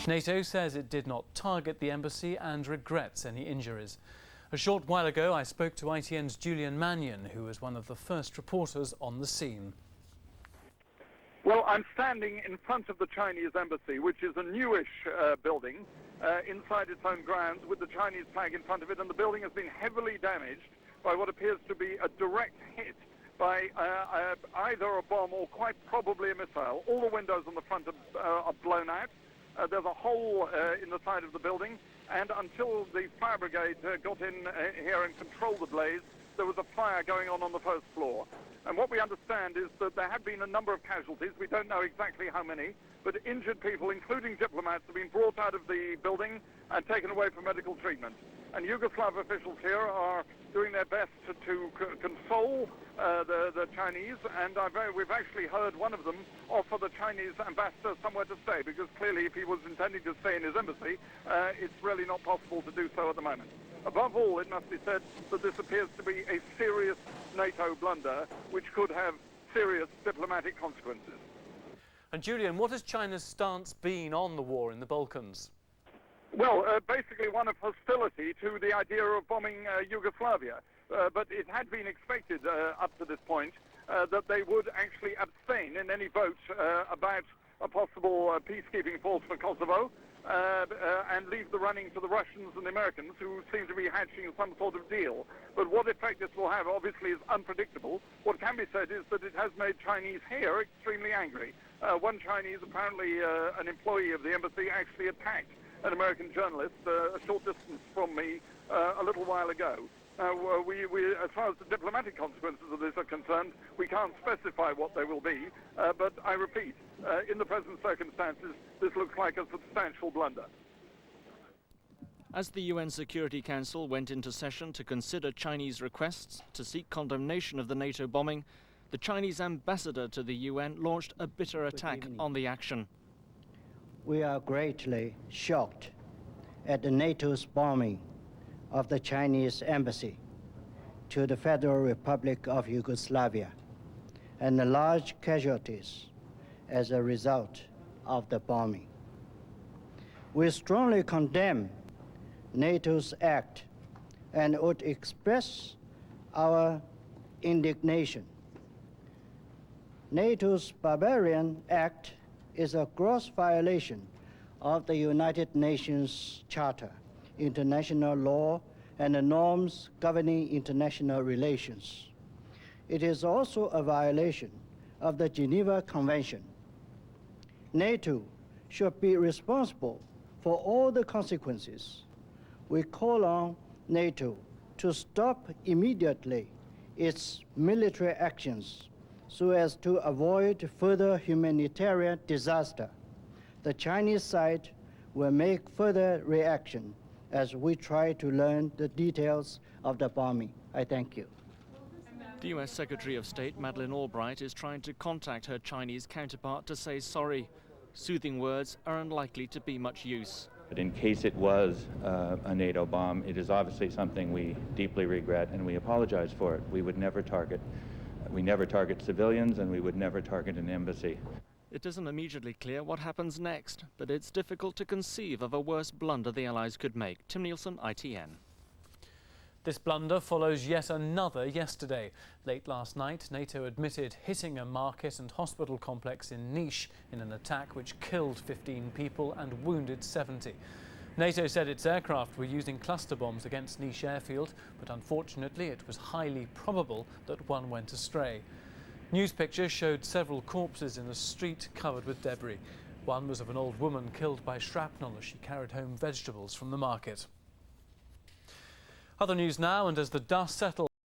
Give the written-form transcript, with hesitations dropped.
NATO says it did not target the embassy and regrets any injuries. A short while ago, I spoke to ITN's Julian Mannion, who was one of the first reporters on the scene. Well, I'm standing in front of the Chinese embassy, which is a newish building inside its own grounds with the Chinese flag in front of it, and the building has been heavily damaged by what appears to be a direct hit by either a bomb or quite probably a missile. All the windows on the front are blown out. There's a hole in the side of the building, and until the fire brigade got in here and controlled the blaze, there was a fire going on the first floor. And what we understand is that there have been a number of casualties. We don't know exactly how many, but injured people, including diplomats, have been brought out of the building and taken away for medical treatment. And Yugoslav officials here are doing their best to console the Chinese, and we've actually heard one of them offer the Chinese ambassador somewhere to stay, because clearly if he was intending to stay in his embassy, it's really not possible to do so at the moment. Above all, it must be said that this appears to be a serious NATO blunder, which could have serious diplomatic consequences. And Julian, what has China's stance been on the war in the Balkans? Well, basically one of hostility to the idea of bombing Yugoslavia. But it had been expected up to this point that they would actually abstain in any vote about a possible peacekeeping force for Kosovo and leave the running to the Russians and the Americans, who seem to be hatching some sort of deal. But what effect this will have, obviously, is unpredictable. What can be said is that it has made Chinese here extremely angry. One Chinese, apparently an employee of the embassy, actually attacked an American journalist a short distance from me a little while ago. As far as the diplomatic consequences of this are concerned, we can't specify what they will be, but I repeat, in the present circumstances, this looks like a substantial blunder. As the UN Security Council went into session to consider Chinese requests to seek condemnation of the NATO bombing, the Chinese ambassador to the UN launched a bitter attack on the action. We are greatly shocked at the NATO's bombing of the Chinese embassy to the Federal Republic of Yugoslavia and the large casualties as a result of the bombing. We strongly condemn NATO's act and would express our indignation. NATO's barbarian act is a gross violation of the United Nations Charter, international law, and the norms governing international relations. It is also a violation of the Geneva Convention. NATO should be responsible for all the consequences. We call on NATO to stop immediately its military actions so as to avoid further humanitarian disaster. The Chinese side will make further reaction as we try to learn the details of the bombing. I thank you. The US Secretary of State, Madeleine Albright, is trying to contact her Chinese counterpart to say sorry. Soothing words are unlikely to be much use. But in case it was a NATO bomb, it is obviously something we deeply regret, and we apologize for it. We never target civilians, and we would never target an embassy. It isn't immediately clear what happens next, but it's difficult to conceive of a worse blunder the Allies could make. Tim Nielsen, ITN. This blunder follows yet another yesterday. Late last night, NATO admitted hitting a market and hospital complex in Niš in an attack which killed 15 people and wounded 70. NATO said its aircraft were using cluster bombs against Niš airfield, but unfortunately it was highly probable that one went astray. News pictures showed several corpses in a street covered with debris. One was of an old woman killed by shrapnel as she carried home vegetables from the market. Other news now, and as the dust settles